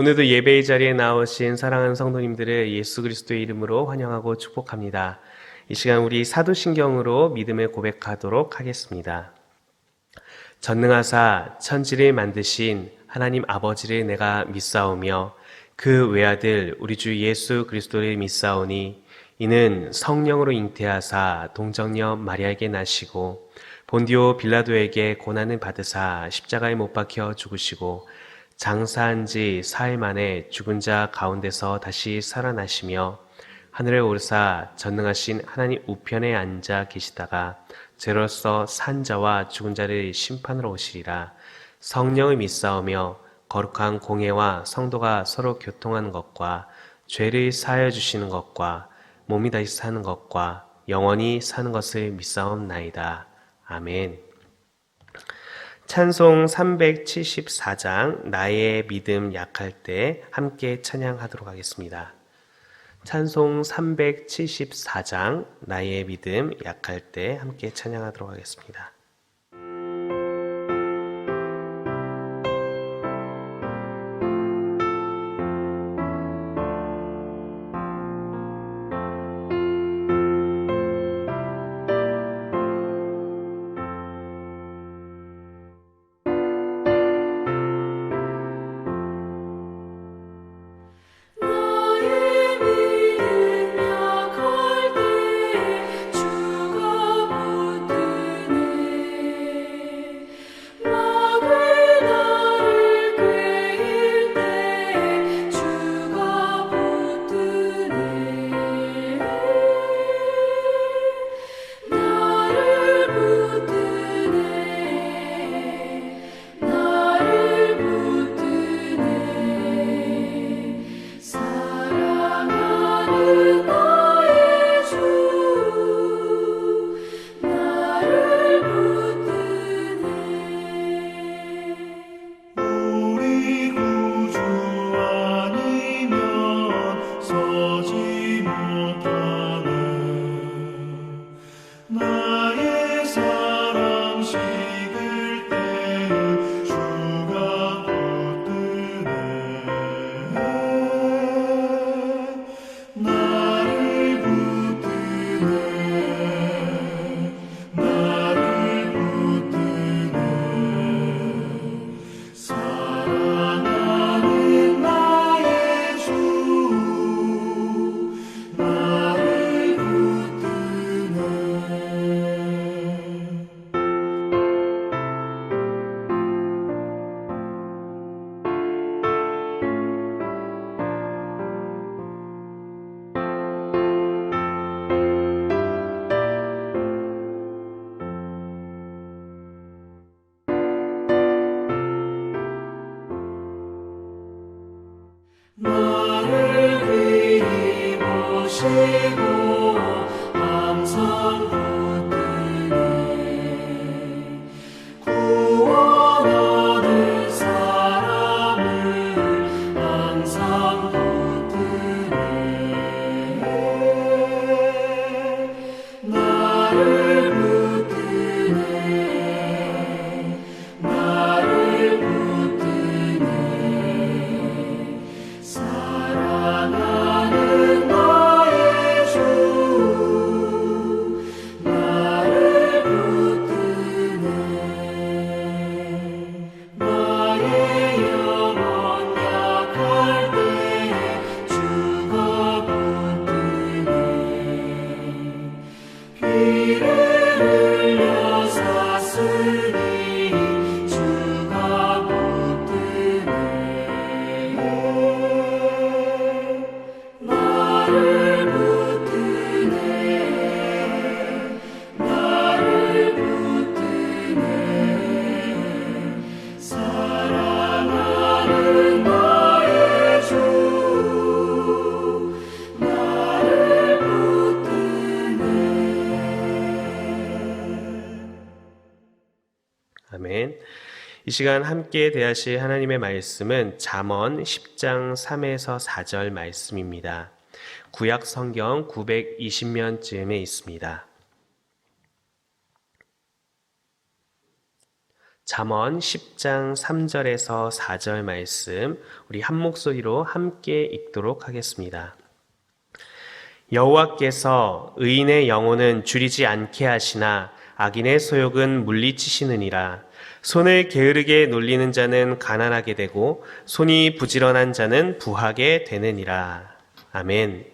오늘도 예배의 자리에 나오신 사랑하는 성도님들을 예수 그리스도의 이름으로 환영하고 축복합니다. 이 시간 우리 사도신경으로 믿음을 고백하도록 하겠습니다. 전능하사 천지를 만드신 하나님 아버지를 내가 믿사오며 그 외아들 우리 주 예수 그리스도를 믿사오니 이는 성령으로 잉태하사 동정녀 마리아에게 나시고 본디오 빌라도에게 고난을 받으사 십자가에 못 박혀 죽으시고 장사한 지 사흘 만에 죽은 자 가운데서 다시 살아나시며 하늘에 오르사 전능하신 하나님 우편에 앉아 계시다가 죄로서 산 자와 죽은 자를 심판으로 오시리라. 성령을 믿사오며 거룩한 공회와 성도가 서로 교통하는 것과 죄를 사하여 주시는 것과 몸이 다시 사는 것과 영원히 사는 것을 믿사옵나이다. 아멘. 찬송 374장 나의 믿음 약할 때 함께 찬양하도록 하겠습니다. 찬송 374장 나의 믿음 약할 때 함께 찬양하도록 하겠습니다. 아멘. 이 시간 함께 대하실 하나님의 말씀은 잠언 10장 3에서 4절 말씀입니다. 구약 성경 920면쯤에 있습니다. 잠언 10장 3절에서 4절 말씀 우리 한 목소리로 함께 읽도록 하겠습니다. 여호와께서 의인의 영혼은 줄이지 않게 하시나 악인의 소욕은 물리치시느니라. 손을 게으르게 놀리는 자는 가난하게 되고 손이 부지런한 자는 부하게 되느니라. 아멘.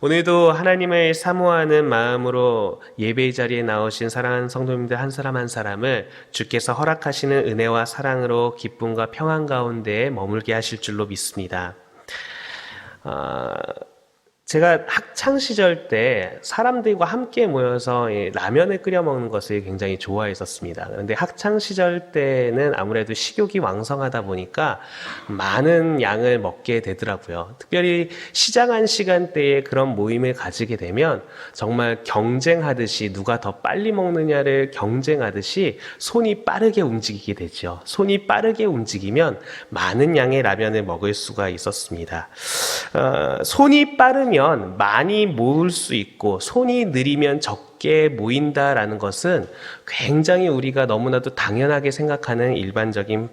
오늘도 하나님을 사모하는 마음으로 예배의 자리에 나오신 사랑하는 성도님들 한 사람 한 사람을 주께서 허락하시는 은혜와 사랑으로 기쁨과 평안 가운데 머물게 하실 줄로 믿습니다. 제가 학창 시절 때 사람들과 함께 모여서 라면을 끓여 먹는 것을 굉장히 좋아했었습니다. 그런데 학창 시절 때는 아무래도 식욕이 왕성하다 보니까 많은 양을 먹게 되더라고요. 특별히 시장한 시간대에 그런 모임을 가지게 되면 정말 경쟁하듯이 누가 더 빨리 먹느냐를 경쟁하듯이 손이 빠르게 움직이게 되죠. 손이 빠르게 움직이면 많은 양의 라면을 먹을 수가 있었습니다. 손이 빠르면 많이 모을 수 있고 손이 느리면 적게 모인다라는 것은 굉장히 우리가 너무나도 당연하게 생각하는 일반적인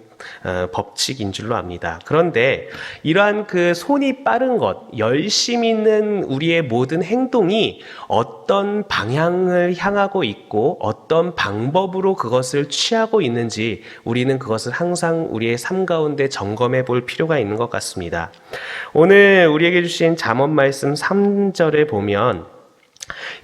법칙인 줄로 압니다. 그런데 이러한 그 손이 빠른 것, 열심 있는 우리의 모든 행동이 어떤 방향을 향하고 있고 어떤 방법으로 그것을 취하고 있는지 우리는 그것을 항상 우리의 삶 가운데 점검해 볼 필요가 있는 것 같습니다. 오늘 우리에게 주신 잠언 말씀 3절에 보면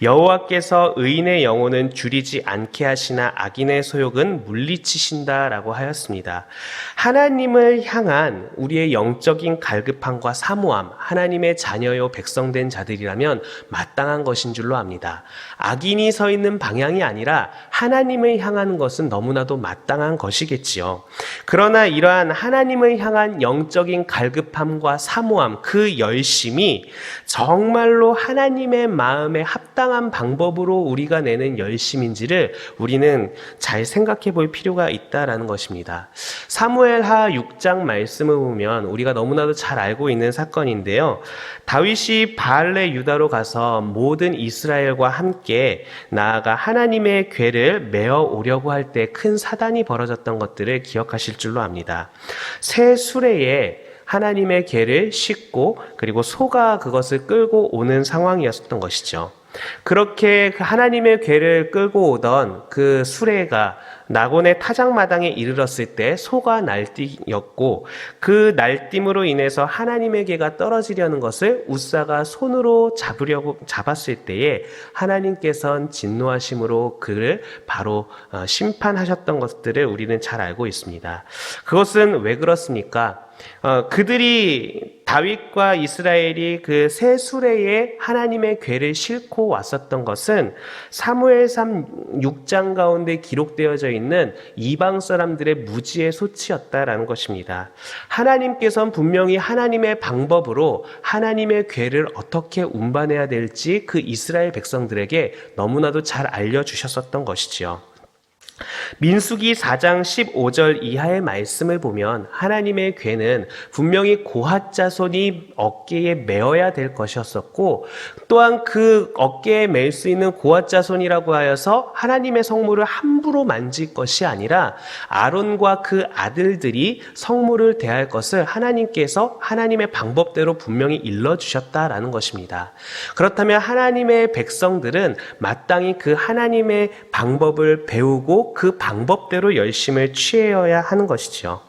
여호와께서 의인의 영혼은 줄이지 않게 하시나 악인의 소욕은 물리치신다라고 하였습니다. 하나님을 향한 우리의 영적인 갈급함과 사모함, 하나님의 자녀요 백성된 자들이라면 마땅한 것인 줄로 압니다. 악인이 서 있는 방향이 아니라 하나님을 향하는 것은 너무나도 마땅한 것이겠지요. 그러나 이러한 하나님을 향한 영적인 갈급함과 사모함, 그 열심이 정말로 하나님의 마음에 합당한 방법으로 우리가 내는 열심인지를 우리는 잘 생각해 볼 필요가 있다라는 것입니다. 사무엘하 6장 말씀을 보면 우리가 너무나도 잘 알고 있는 사건인데요. 다윗이 바알레 유다로 가서 모든 이스라엘과 함께 나아가 하나님의 궤를 메어 오려고 할 때 큰 사단이 벌어졌던 것들을 기억하실 줄로 압니다. 새 수레에 하나님의 궤를 싣고 그리고 소가 그것을 끌고 오는 상황이었던 것이죠. 그렇게 하나님의 궤를 끌고 오던 그 수레가 나곤의 타작마당에 이르렀을 때 소가 날뛰었고 그 날뛰므로 인해서 하나님의 궤가 떨어지려는 것을 웃사가 손으로 잡았을 때에 하나님께서는 진노하심으로 그를 바로 심판하셨던 것들을 우리는 잘 알고 있습니다. 그것은 왜 그렇습니까? 그들이 다윗과 이스라엘이 그 새 수레에 하나님의 궤를 싣고 왔었던 것은 사무엘상 6장 가운데 기록되어져 있는 이방 사람들의 무지의 소치였다라는 것입니다. 하나님께서는 분명히 하나님의 방법으로 하나님의 궤를 어떻게 운반해야 될지 그 이스라엘 백성들에게 너무나도 잘 알려주셨었던 것이지요. 민수기 4장 15절 이하의 말씀을 보면 하나님의 궤는 분명히 고핫 자손이 어깨에 메어야 될 것이었었고 또한 그 어깨에 맬 수 있는 고핫 자손이라고 하여서 하나님의 성물을 함부로 만질 것이 아니라 아론과 그 아들들이 성물을 대할 것을 하나님께서 하나님의 방법대로 분명히 일러주셨다라는 것입니다. 그렇다면 하나님의 백성들은 마땅히 그 하나님의 방법을 배우고 그 방법대로 열심을 취해야 하는 것이죠.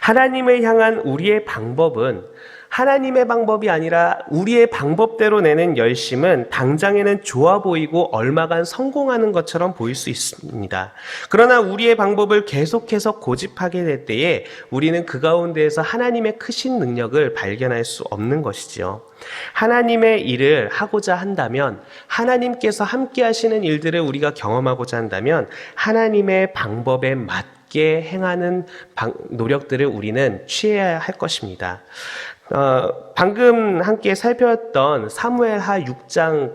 하나님을 향한 우리의 방법은 하나님의 방법이 아니라 우리의 방법대로 내는 열심은 당장에는 좋아 보이고 얼마간 성공하는 것처럼 보일 수 있습니다. 그러나 우리의 방법을 계속해서 고집하게 될 때에 우리는 그 가운데에서 하나님의 크신 능력을 발견할 수 없는 것이지요. 하나님의 일을 하고자 한다면 하나님께서 함께 하시는 일들을 우리가 경험하고자 한다면 하나님의 방법에 맞게 행하는 노력들을 우리는 취해야 할 것입니다. 방금 함께 살펴봤던 사무엘하 6장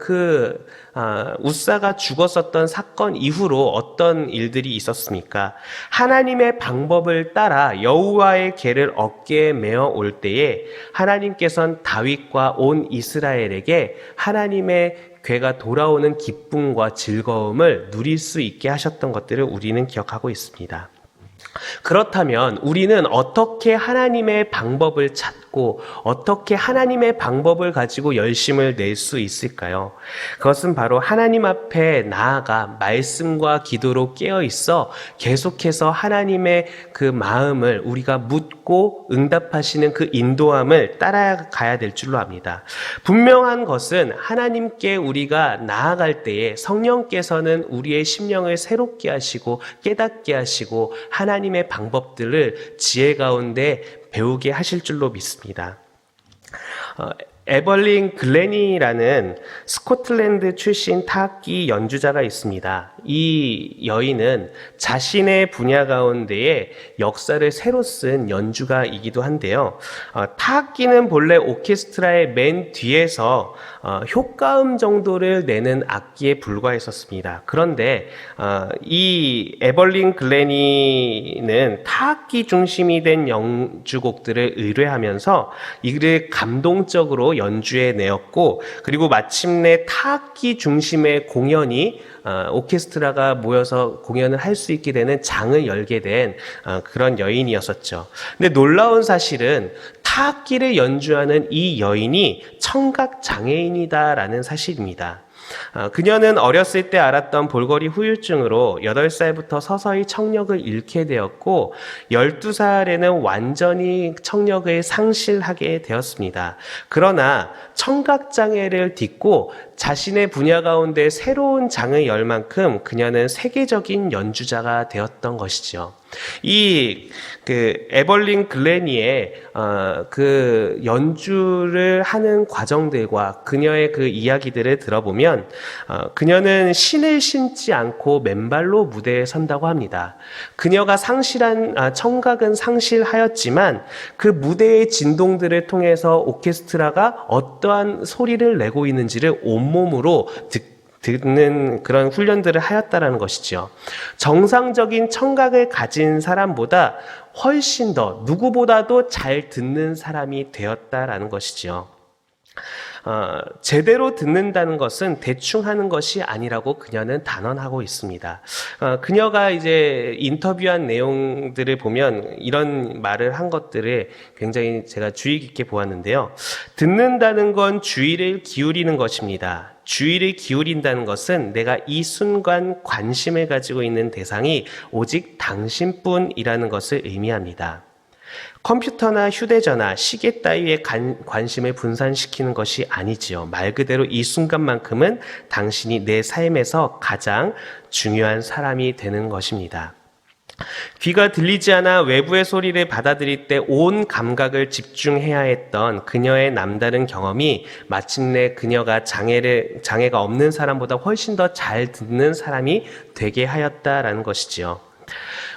웃사가 죽었었던 사건 이후로 어떤 일들이 있었습니까? 하나님의 방법을 따라 여호와의 궤를 어깨에 메어 올 때에 하나님께서는 다윗과 온 이스라엘에게 하나님의 궤가 돌아오는 기쁨과 즐거움을 누릴 수 있게 하셨던 것들을 우리는 기억하고 있습니다. 그렇다면 우리는 어떻게 하나님의 방법을 찾고 어떻게 하나님의 방법을 가지고 열심을 낼 수 있을까요? 그것은 바로 하나님 앞에 나아가 말씀과 기도로 깨어 있어 계속해서 하나님의 그 마음을 우리가 묻고 응답하시는 그 인도함을 따라가야 될 줄로 압니다. 분명한 것은 하나님께 우리가 나아갈 때에 성령께서는 우리의 심령을 새롭게 하시고 깨닫게 하시고 하나님의 방법들을 지혜 가운데 배우게 하실 줄로 믿습니다. 에벌린 글래니라는 스코틀랜드 출신 타악기 연주자가 있습니다. 이 여인은 자신의 분야 가운데에 역사를 새로 쓴 연주가이기도 한데요. 타악기는 본래 오케스트라의 맨 뒤에서 효과음 정도를 내는 악기에 불과했었습니다. 그런데 이 에벌린 글래니는 타악기 중심이 된 연주곡들을 의뢰하면서 이를 감동적으로 연주해 내었고, 그리고 마침내 타악기 중심의 공연이 오케스트라가 모여서 공연을 할 수 있게 되는 장을 열게 된 그런 여인이었었죠. 근데 놀라운 사실은 타악기를 연주하는 이 여인이 청각 장애인이다라는 사실입니다. 그녀는 어렸을 때 알았던 볼거리 후유증으로 8살부터 서서히 청력을 잃게 되었고 12살에는 완전히 청력을 상실하게 되었습니다. 그러나 청각장애를 딛고 자신의 분야 가운데 새로운 장을 열 만큼 그녀는 세계적인 연주자가 되었던 것이죠. 에벌린 글래니의 그 연주를 하는 과정들과 그녀의 그 이야기들을 들어보면 그녀는 신을 신지 않고 맨발로 무대에 선다고 합니다. 그녀가 청각은 상실하였지만 그 무대의 진동들을 통해서 오케스트라가 어떠한 소리를 내고 있는지를 온몸으로 듣는 그런 훈련들을 하였다라는 것이죠. 정상적인 청각을 가진 사람보다 훨씬 더 누구보다도 잘 듣는 사람이 되었다라는 것이죠. 제대로 듣는다는 것은 대충 하는 것이 아니라고 그녀는 단언하고 있습니다. 그녀가 이제 인터뷰한 내용들을 보면 이런 말을 한 것들을 굉장히 제가 주의 깊게 보았는데요. 듣는다는 건 주의를 기울이는 것입니다. 주의를 기울인다는 것은 내가 이 순간 관심을 가지고 있는 대상이 오직 당신뿐이라는 것을 의미합니다. 컴퓨터나 휴대전화, 시계 따위의 관심을 분산시키는 것이 아니지요. 말 그대로 이 순간만큼은 당신이 내 삶에서 가장 중요한 사람이 되는 것입니다. 귀가 들리지 않아 외부의 소리를 받아들일 때 온 감각을 집중해야 했던 그녀의 남다른 경험이 마침내 그녀가 장애가 없는 사람보다 훨씬 더 잘 듣는 사람이 되게 하였다라는 것이지요.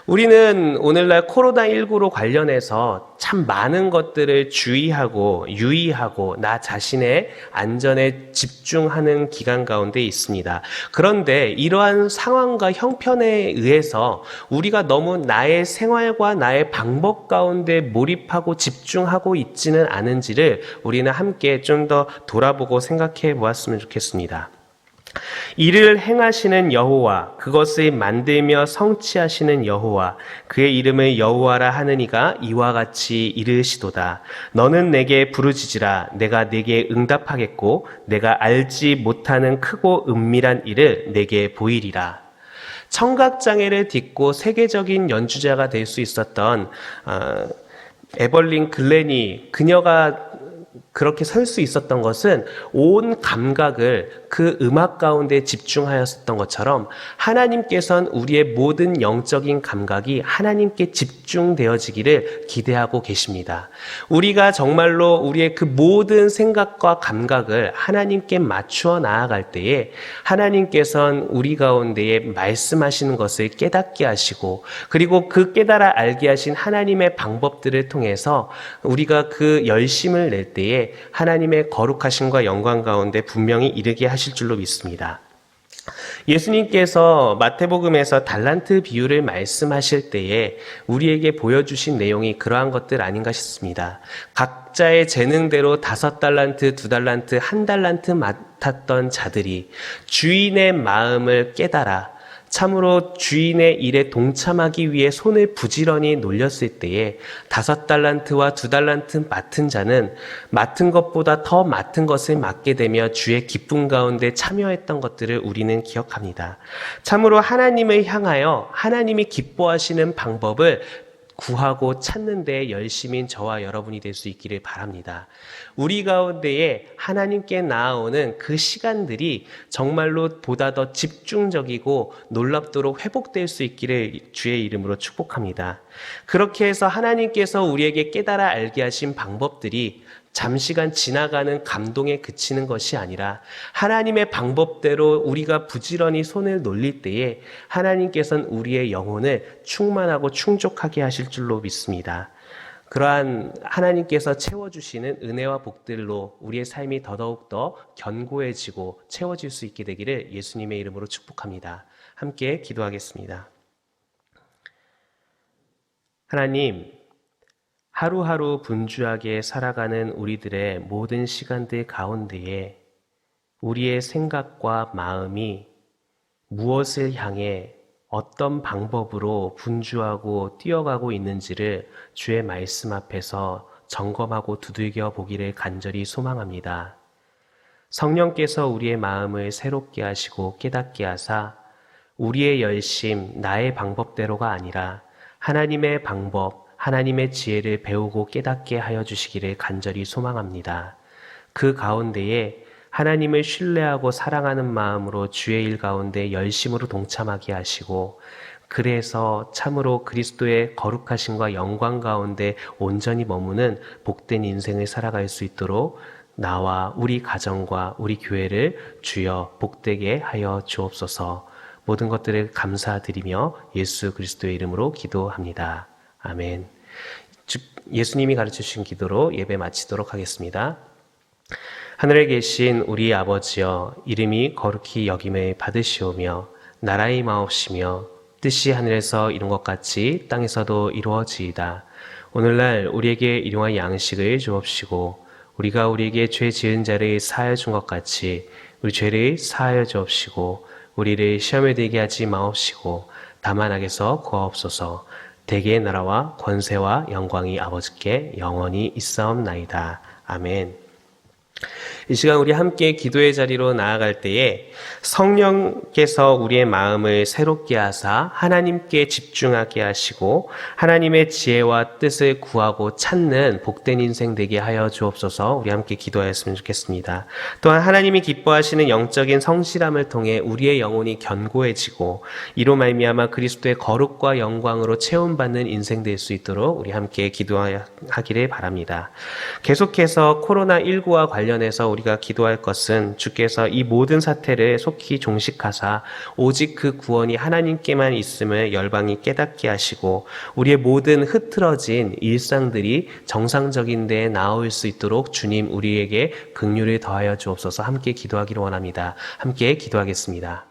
우리는 오늘날 코로나19로 관련해서 참 많은 것들을 주의하고 유의하고 나 자신의 안전에 집중하는 기간 가운데 있습니다. 그런데 이러한 상황과 형편에 의해서 우리가 너무 나의 생활과 나의 방법 가운데 몰입하고 집중하고 있지는 않은지를 우리는 함께 좀 더 돌아보고 생각해 보았으면 좋겠습니다. 이를 행하시는 여호와, 그것을 만들며 성취하시는 여호와, 그의 이름을 여호와라 하느니가 이와 같이 이르시도다. 너는 내게 부르짖으라. 내가 내게 응답하겠고 내가 알지 못하는 크고 은밀한 일을 내게 보이리라. 청각장애를 딛고 세계적인 연주자가 될 수 있었던 에벌린 글래니, 그녀가 그렇게 설 수 있었던 것은 온 감각을 그 음악 가운데 집중하였었던 것처럼 하나님께서는 우리의 모든 영적인 감각이 하나님께 집중되어지기를 기대하고 계십니다. 우리가 정말로 우리의 그 모든 생각과 감각을 하나님께 맞추어 나아갈 때에 하나님께서는 우리 가운데에 말씀하시는 것을 깨닫게 하시고, 그리고 그 깨달아 알게 하신 하나님의 방법들을 통해서 우리가 그 열심을 낼 때에 하나님의 거룩하심과 영광 가운데 분명히 이르게 하실 줄로 믿습니다. 예수님께서 마태복음에서 달란트 비유를 말씀하실 때에 우리에게 보여주신 내용이 그러한 것들 아닌가 싶습니다. 각자의 재능대로 5달란트, 2달란트, 1달란트 맡았던 자들이 주인의 마음을 깨달아 참으로 주인의 일에 동참하기 위해 손을 부지런히 놀렸을 때에 5달란트와 2달란트 맡은 자는 맡은 것보다 더 맡은 것을 맡게 되며 주의 기쁨 가운데 참여했던 것들을 우리는 기억합니다. 참으로 하나님을 향하여 하나님이 기뻐하시는 방법을 구하고 찾는 데 열심인 저와 여러분이 될 수 있기를 바랍니다. 우리 가운데에 하나님께 나아오는 그 시간들이 정말로 보다 더 집중적이고 놀랍도록 회복될 수 있기를 주의 이름으로 축복합니다. 그렇게 해서 하나님께서 우리에게 깨달아 알게 하신 방법들이 잠시간 지나가는 감동에 그치는 것이 아니라 하나님의 방법대로 우리가 부지런히 손을 놀릴 때에 하나님께서는 우리의 영혼을 충만하고 충족하게 하실 줄로 믿습니다. 그러한 하나님께서 채워주시는 은혜와 복들로 우리의 삶이 더더욱더 견고해지고 채워질 수 있게 되기를 예수님의 이름으로 축복합니다. 함께 기도하겠습니다. 하나님, 하루하루 분주하게 살아가는 우리들의 모든 시간들 가운데에 우리의 생각과 마음이 무엇을 향해 어떤 방법으로 분주하고 뛰어가고 있는지를 주의 말씀 앞에서 점검하고 두들겨 보기를 간절히 소망합니다. 성령께서 우리의 마음을 새롭게 하시고 깨닫게 하사 우리의 열심, 나의 방법대로가 아니라 하나님의 방법, 하나님의 지혜를 배우고 깨닫게 하여 주시기를 간절히 소망합니다. 그 가운데에 하나님을 신뢰하고 사랑하는 마음으로 주의 일 가운데 열심으로 동참하게 하시고, 그래서 참으로 그리스도의 거룩하심과 영광 가운데 온전히 머무는 복된 인생을 살아갈 수 있도록 나와 우리 가정과 우리 교회를 주여 복되게 하여 주옵소서. 모든 것들을 감사드리며 예수 그리스도의 이름으로 기도합니다. 아멘. 예수님이 가르쳐주신 기도로 예배 마치도록 하겠습니다. 하늘에 계신 우리 아버지여, 이름이 거룩히 여김을 받으시오며 나라의 마옵시며 뜻이 하늘에서 이룬 것 같이 땅에서도 이루어지이다. 오늘날 우리에게 일용할 양식을 주옵시고 우리가 우리에게 죄 지은 자를 사하여 준 것 같이 우리 죄를 사하여 주옵시고 우리를 시험에 들게 하지 마옵시고 다만 악에서 구하옵소서. 대개의 나라와 권세와 영광이 아버지께 영원히 있사옵나이다. 아멘. 이 시간 우리 함께 기도의 자리로 나아갈 때에 성령께서 우리의 마음을 새롭게 하사 하나님께 집중하게 하시고 하나님의 지혜와 뜻을 구하고 찾는 복된 인생 되게 하여 주옵소서. 우리 함께 기도하였으면 좋겠습니다. 또한 하나님이 기뻐하시는 영적인 성실함을 통해 우리의 영혼이 견고해지고 이로 말미암아 그리스도의 거룩과 영광으로 채움받는 인생 될 수 있도록 우리 함께 기도하기를 바랍니다. 계속해서 코로나19와 관련해서 우리가 기도할 것은 주께서 이 모든 사태를 속히 종식하사 오직 그 구원이 하나님께만 있음을 열방이 깨닫게 하시고 우리의 모든 흐트러진 일상들이 정상적인 데에 나올 수 있도록 주님 우리에게 긍휼을 더하여 주옵소서. 함께 기도하기를 원합니다. 함께 기도하겠습니다.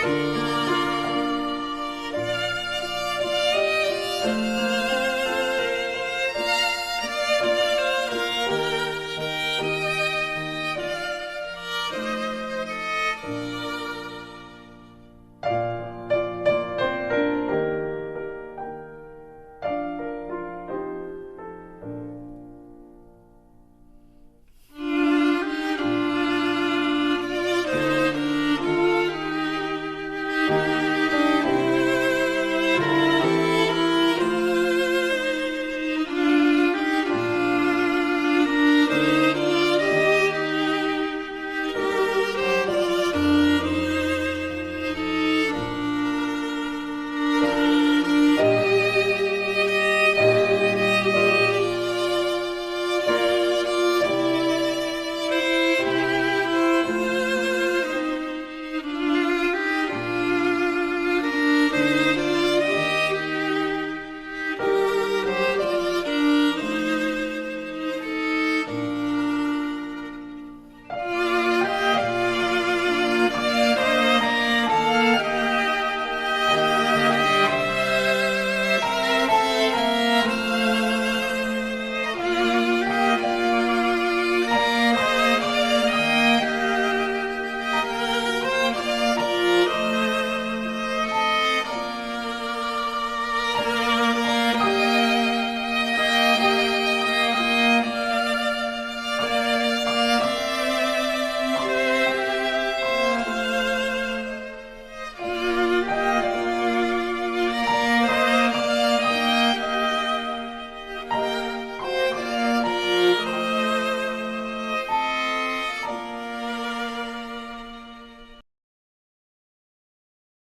주